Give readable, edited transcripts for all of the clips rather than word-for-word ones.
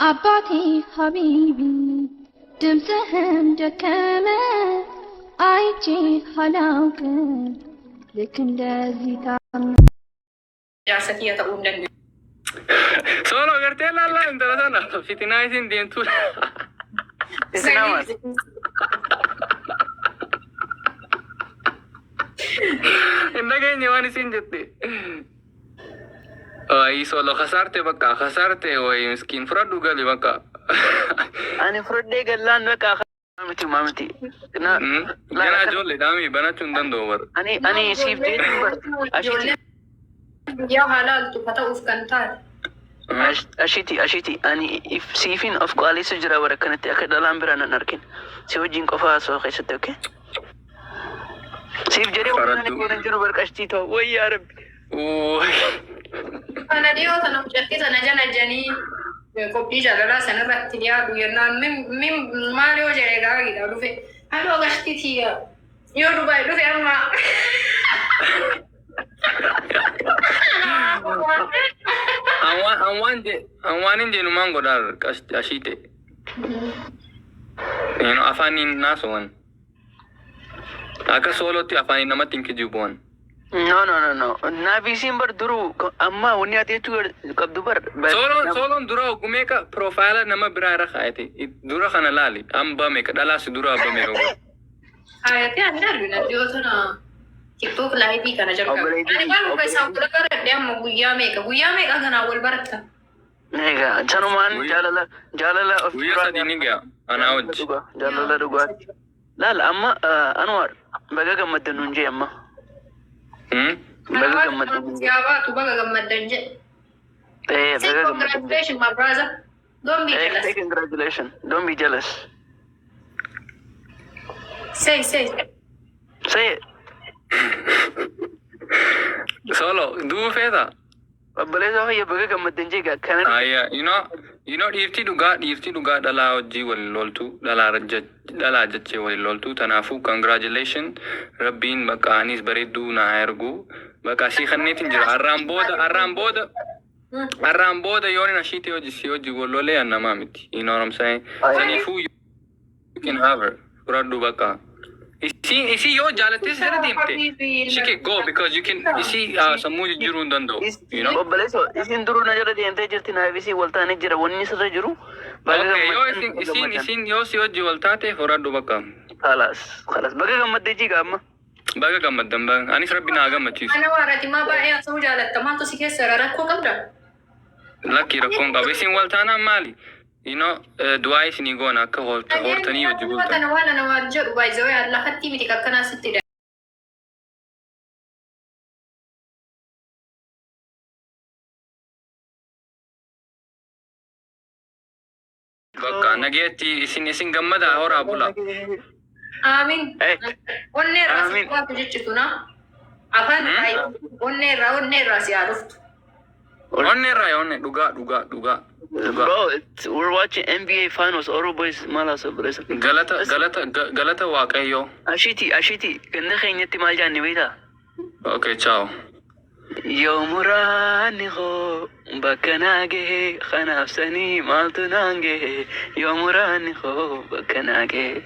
Abati habibi, ድምፅህም ደከመ አይቼ አላውቅም ልክ እንደዚህ ታም jaarsatii haa ta'uu hin dandeenye. Solo agartee laallaa intala sana fitinaa isin deemtuudha. Hin dhageenye waan isin jette. Ay solo khasarte bakka khasarte way miskiin fudhadhu gali bakka. Ani fudhadhee gallaan bakka mamti. Gana ijoollee daamii banachuu hin danda'u bar. Ani siif deebiin bar. Yaa halaaltu haa ta'uuf kan taate. Ashiti ani siifin of qaalessa jira bara kanatti akka dhalaan biraan hin argin. Si wajjin qofaa soo keessatti okay? Siif jedhee waan ani jiru barqashtii ta'u wayyaa rabbi. Kana dhiyoo sana mucattii sana jala janii qophii jaalalaa sanarratti dhiyaatu yennaan min maal yoo jedhee gaariidha dhufe halluu gashtiitii yoo Dubaay dhufe amma Awaan hin jennu maan godhaar Ashite. Afaanin naasowan. Akka soolootti afaanin namatti hin kijibuwan. No. Naafisiin bar duruu amma wanni ati jechuu qabdu bar. Sooloon dura ogumeeka profaayila nama biraa irra kaayate. Dura kana laali. Amma meeqa dhalaasi dura abba meeqa godha. Kaayatee ani darbina dhiyoo sana TikTok laayivii kana jalqaba. Ani waan dhufa isaan kula garadhe amma guyyaa meeqa ganaa wal baratta. Egaa sanumaan jaalala of Guyyaa sadii ni ga'a. Anaa wajji. Jaalala dhugaati. Laal amma Anwar baga gammaddan nuun jee amma. Baga gammaddan jedhe. Say congratulations my brother. Don't be jealous. Say congratulations. Don't be jealous. Say. Say it. Solo, duu feeta. Obboleessa fayya baga gammaddan jee kana. Ayya, you know dhiirtii dhugaa dhalaa hojii waliin loltu, dhalaa jechee waliin loltu. Tanaafuu congratulations rabbiin bakka anis bareedduu naa ergu. Bakka asii kanneetiin jira. Arraan booda yoon Ashitee hojii wallolee annamaa miti. You know what I'm saying? Saniifuu you can have her. Fudhadhu bakka. Isi yoo jaalattes jala deemte. She can go because you can isi sammuu jijjiiruu hin danda'u. You know? Obboleessa isin duruu na jala deemtee jirti naaf isii waltaanee jira wanni sirra jiru. Okay, yoo isin yoo si hojii waltaate fudhadhu bakka. Khalas baga gammaddee jiga amma. Baga gammaddan baga. Anis rabbi naa gammachiisu. Ana waarati maa baay'ee asuu jaalatta maaltu si keessa rakkoo qabda? Lakki rakkoon qaba. Isin waltaanaan maali? You know, du'aa isinii goona akka hortanii hojii bultan. Kana waan ana waan jedhu baay'ee Allah hatti miti akkanaa sitti dha. Bakka nageetti isin gammadaa horaa bula. Aamin. Onnee irraa si qabaatu jechitu na. Afaan onnee irraa si haa dhuftu. Onnee dhugaa. Bro, we're watching NBA finals. Oro boys mala surprise. Galata waaqayyo. Ashiti, ganna keenyatti maal jaanni beektaa? Okay, ciao. Yoomuraani hoo bakka naagee kanaaf sanii maaltu naangee yoomuraani hoo bakka naagee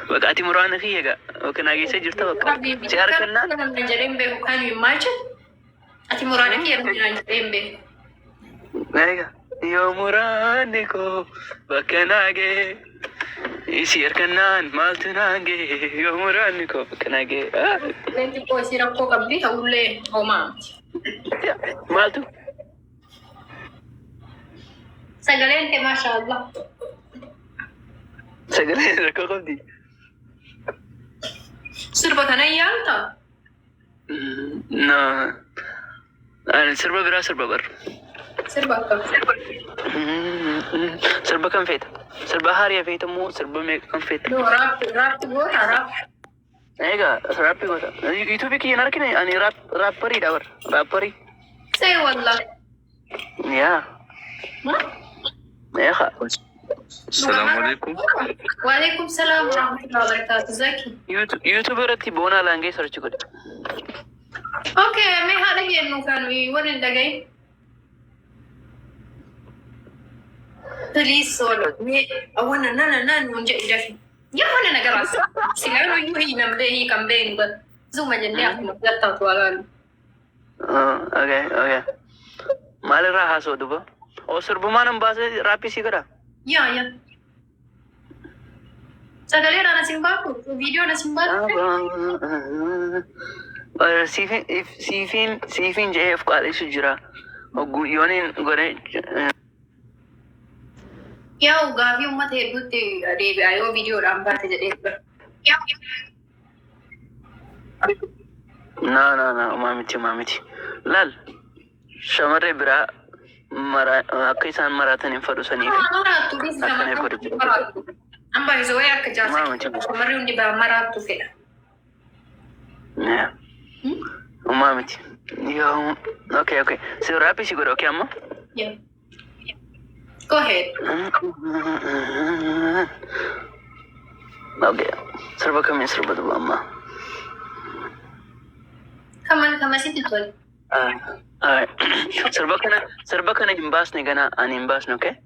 bakka ati muraana kiyyaga bakka naageessa jirta bakka si harkannaa. Kan jedheen beeku kan you imagine? Ati muraana kiyya kan jedheen beeku. Eega yoomuraani hoo bakka naagee isi harkannaan maaltu naangee yoomuraani hoo bakka naagee. Leenji qoosii rakkoo qabdi ta'ullee homaa. Maaltu? Sagaleen kee maashaallah. Sagaleen rakkoo qabdi. Sirba kana yaanta? No. Sirba biraa sirba bar. Sirba akkam? Sirba kan feeta? Sirba haariyaa feeta moo sirba meeqa kan feeta? No, raapti goota raapti. Egaa raappi goota. YouTube kiyyan argine ani raappariidha bar. Raapparii. Say wallah. Yeah. Eega. Assalamu alaikum. Wa alaikum salam wa rahmatullahi wa barakatuh. Zaki. YouTube irratti boonaa laangee sarchi godhe. Okay, mee haadha kennu kan waan hin dhagahin. Please, solo. I want to know. Ya mana negara asal? Sila lu yuhi nambe hi kambe ni but zuma jende aku nak datang tu alam. Okay. Malah rahas itu bu. Oh serbumanam bahasa rapi sih kira. Ya. Saya lihat anak simbaku, video anak simbaku. Sifin JF kali sujura. Oh yonin gore. Ya ugavi umat hebat tu ada ayo video rambat jadi. Ya. No, mamiti. Lal. Shamare bra mara akisan maratan infadusani. Maratu bisa maratu. Amba izo ya kerja. Shamare undi ba maratu fela. Yeah. Mamiti. Yo. Okay. So rapi siguro okay amma? Yeah. Go ahead. Okay. Serba kami serba tu amma. Kaman situ tu. Alright. Serba kana imbas ni gana an imbas no okay?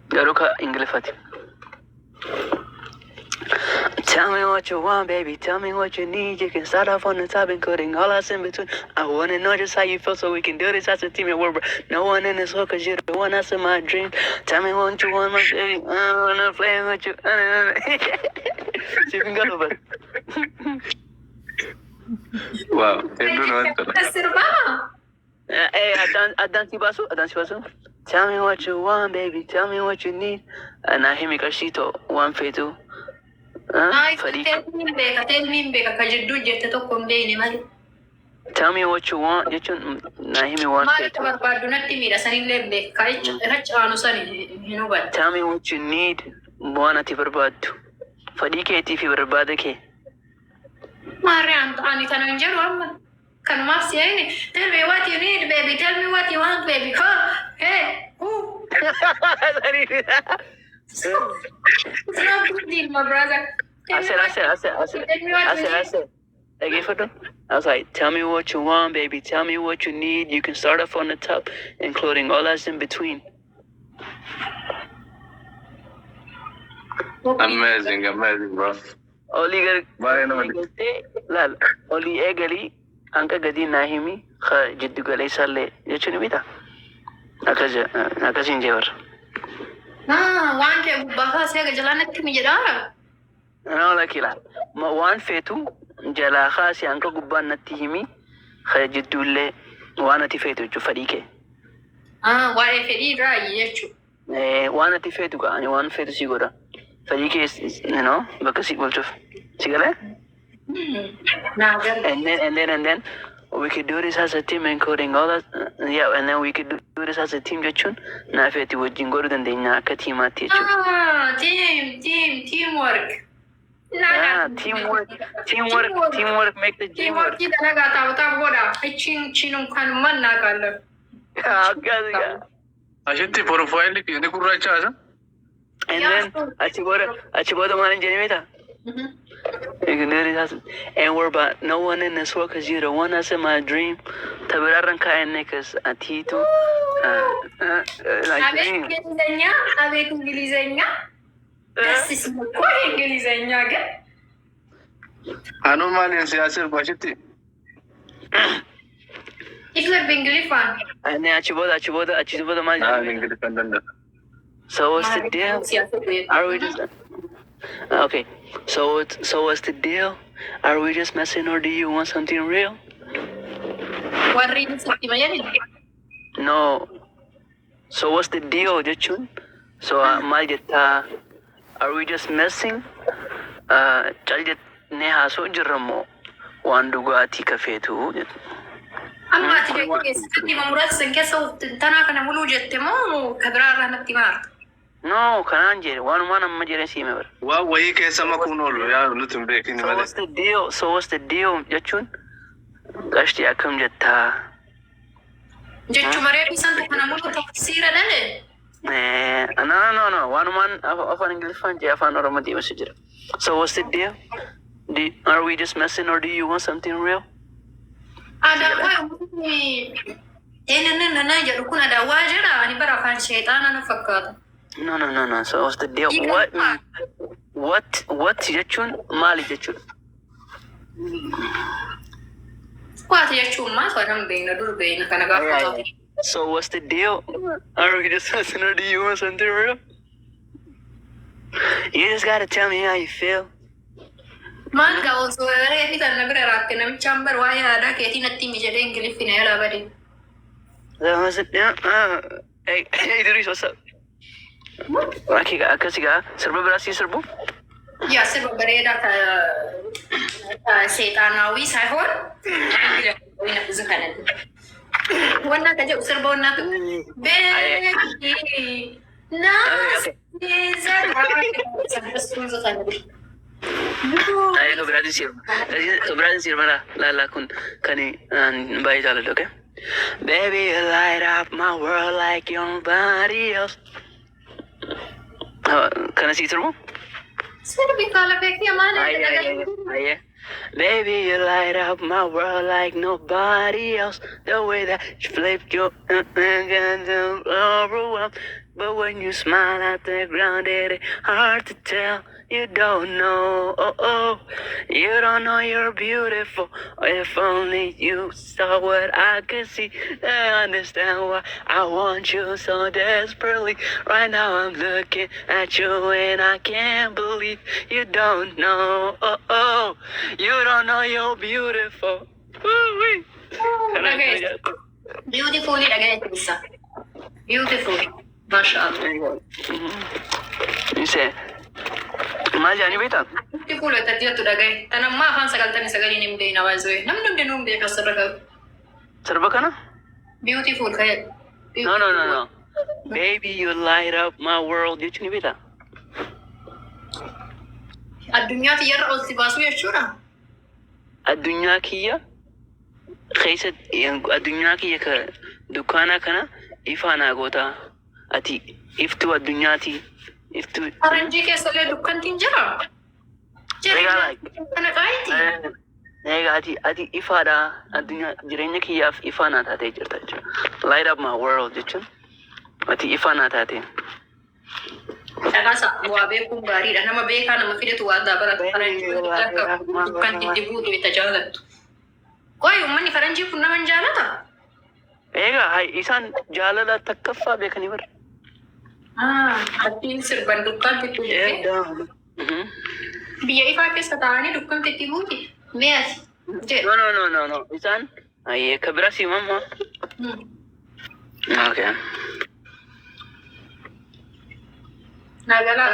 Garuka Englifati. Tell me what you want, baby. Tell me what you need. You can start off on the top, including all us in between. I wanna know just how you feel, so we can do this as a team. And we're no one in this world, 'cause you're the one that's in my dream. Tell me what you want, my baby. I wanna play with you. See if you can go over. Wow, itu nonton. Serba. Hey, adan si basu. Tell me what you want, baby. Tell me what you need. And I hear me kashito one fetu. Tell me kajiddu jette tokko mbee ni mali. Tell me what you want. Na hear me one fetu. Maal barbaadu natti miidha sanillee mbee kaanu sani hin hubadhu. Tell me what you need. Bu'aan ati barbaaddu. Fedhii keetii fi barbaada kee. Mariam, ani tanu injaru amma. Kanumaaf si'aini. Tell me what you need, baby. Tell me what you want, baby. Hey. It's not a big deal, my brother. I said. I gave it. I was like, tell me what you want, baby. Tell me what you need. You can start off on the top, including all that's in between. Amazing, bro. Oli egali anka gadi nahimi kha jiddu galay salle jechuni bita akasin jewar waan kee gubbaa seega jalaa natti mijadhaa no lakila ma waan feetu jalaa khaasi anka gubbaa natti himi kha jiddulle waan ati feetu jechu fadhii kee waa'ee fedhii raayi jechu waan ati feetu ani waan feetu si godha fadhii kee bakka si bulchuuf si galee and then we could do this as a team, including all that. Yeah, and then we could do this as a team. Jechun, na feti wajin go to the nyaka team at teacher. Teamwork. Teamwork make the dream work. Kita naga tahu boda. Chinum kan man naga lo. Ashitiratii profile ni kurra chaasa. And then achiboda manin jenimita. You can do this, and we're about no one in this world, 'cause you're the one that's in my dream. Tabiraran kaya niggas atito. Like dream. Abet Inggrisnya. Das ist koi Inggrisnya ke? Anu malin siyasir Ashitiratii. Ikut Bengalifan. And then achiboda malin. Independent. So what's the deal? Are we just okay? So what's the deal? Are we just messing, or do you want something real? What reason sakti mayani? No. So what's the deal, Jechun? So Maljeta, are we just messing? Chaljet neha so jiramo wanduga ati kafetu. Amma ati sakti mamurat sanke so tana kana mulu jette mo kabrara natti mar. No, kanan jere. One amma jere si me bar. Wa wahi kaisa makunolo ya lutum breaking wale. So what's the deal, Jechun? Gashti akam jetta. Jechu mare bisan kana mulu tafsira dale. No. One man afan English fan je afan Oromati messenger. So what's the deal? Are we just messing, or do you want something real? Ada koi Nana jedhu kun adawaa jira ani bara afaan sheexaana na fakkaata. No. So what's the deal? What jechuun maali jechuudha? Waati jechuun maal waan beekna dur beekna kana gaafata. So what's the deal? Are we just listening to you or something real? You just gotta tell me how you feel. Maal gaa'u suuraa fi tan nabira raakte namicha ambar waa yaada keetii natti mijadee ingiliffina yaala bade. That was it. Hey, Idris, what's up? Aki ga akasi ga serba berasi serbu? Ya serba bereda ka seexaanawi saayhoon. Wina buzukanan. Wana kaje serba wana tu. Beeki. Nas. Ayo berarti sih mana lala kun kani bayi jalan okay? Baby, you light up my world like nobody else. Can I see through? Serbi kala beki amane. Aye. Baby, you light up my world like nobody else. The way that you flip your overwhelmed. But when you smile at the ground, it's hard to tell. You don't know, you don't know you're beautiful. If only you saw what I could see, I understand why I want you so desperately. Right now I'm looking at you and I can't believe you don't know, you don't know you're beautiful. Beautiful again, Lisa. Beautiful, mashallah. You say. Maal jaanii beektaa? Beautiful tadii tu dhagaye. Tanammaa afaan sagaltamii sagalii ni mudee na waazoo. Namni hundi nu beeka sirba kana. Sirba kana? Beautiful kaya. No. Baby, you light up my world. Jechuun ni beektaa? Addunyaa tiyyarra ol si baasuu jechuudha. Addunyaa kiyya keessatti addunyaa kiyya ka dukkaana kana ifaanaa goota. Ati iftuu addunyaati. Aranji keessa dukkantiin jira. Kana qaayiti. Ati ifaadha addunyaa jireenya kiyyaaf ifaanaa taatee jirta jechuudha. Light up my world jechuun ati ifaanaa taatee. Dhagaasa waa beekuun gaariidha. Nama beekaa nama fidetu waan daabaratu faranjii dukkantiin dibuutu itti jaallattu. Qoy uummanni faranjii kun nama hin jaallata? Egaa isaan jaalala takkaffaa beekanii bara. Atiin sirban dukkanti tuuti. Biyya ifaa keessa taa'anii dukkanti itti buuti. Mees. No. Isaan ka bira simamma. Okay. Nagala.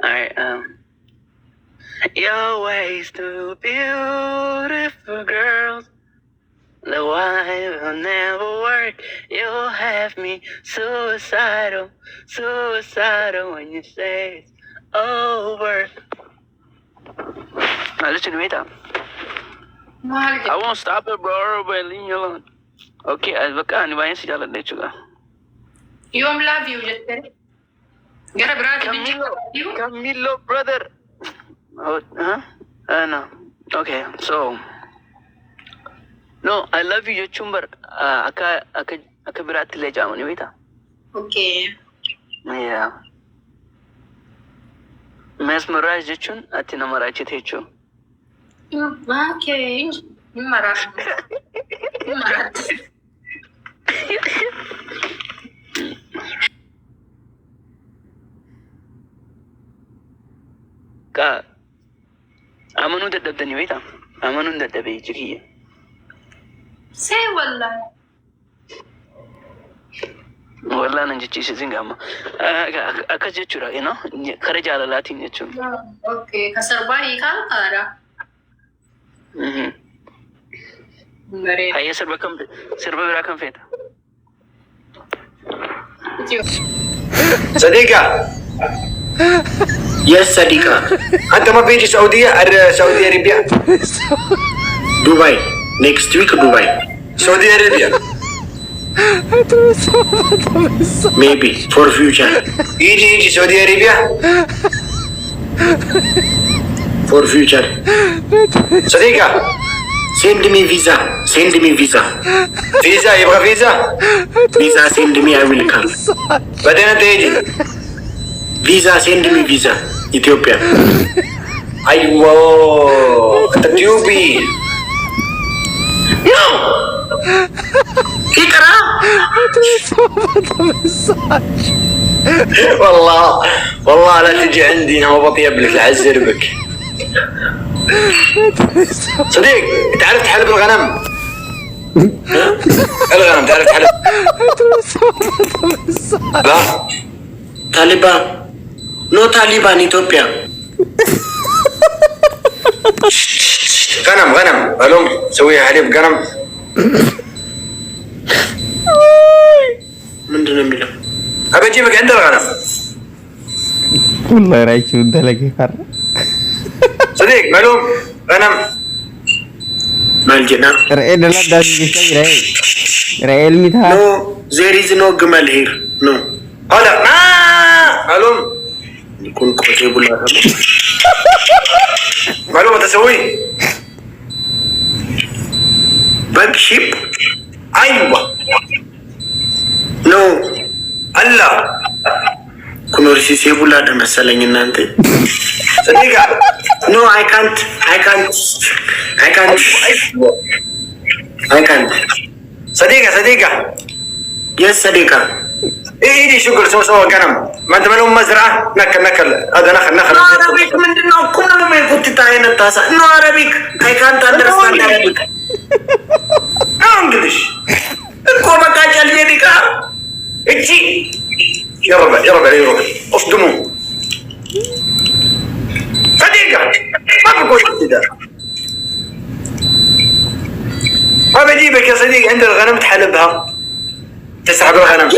Alright. Your ways to beautiful girls. The wine will never work. You'll have me suicidal when you say it's over. Now listen to me though. I won't stop it, bro, but leave me alone. Okay, as baka ni bayan si jalan deh juga. You love you, just Gara brother, Camilo, brother. Oh, huh? No. Okay, so. No, I love you, Chumbar. Aka berarti le jamu ni beta. Okay. Yeah. Mesmerize jechun, ati na marachi techu. Okay. Marat. Ka. Amanu dadabda ni beta. Amanu dadabe jikiya. Say wallahi. Wallahi nan jechi singa amma. Aka jechura, you know? Kare jaalalatiin jechuun. Okay, kasarbahi kan qara. Hayya sirba biraa kan feeta. Sadiqa. Yes, Sadiqa. Anta ma beji Saudi Arabia. Dubai. Next week Dubai. Saudi Arabia. Maybe for future. Iji Saudi Arabia. For future. Sadiqa. Send me visa. Send me visa. Visa يبغى visa. Visa send me I will come. بعدين تيجي. Visa send me visa. Ethiopia. أيوة. تجيبي. No. إقرأ. والله لا تجي عندي أنا ما بطيب لك العزر بك. صديق تعرف تحلب الغنم؟ الغنم تعرف تحلب؟ لا طالبان نو طالبان إثيوبيا. غنم الأم سويها حليب غنم. من دون ميلو أبى أجيبك عند الغنم. والله رايك شو لك يا صديق معلوم غنم ما الجنة رأي لا داشي كيسي رأي المثال no there is no جمال here no هذا ما معلوم يكون كوجيب ولا معلومة تسوي باك شيب أيوة no الله كنو رسيسي ولا ده مثلا إنت صديقة no I can't صديقة yes صديقة ايه شغل سوا قرم ما انت ملوم مزرعة نكل هذا نخل no عربيك من دنا كل ما كنت تعين التاسع no عربيك I can't understand Arabic no English كوما كاجل يديك اجي يربع اصدموا صديقة ما بقول كذا ما بجيبك يا صديقي عند الغنم تحلبها تسحب الغنم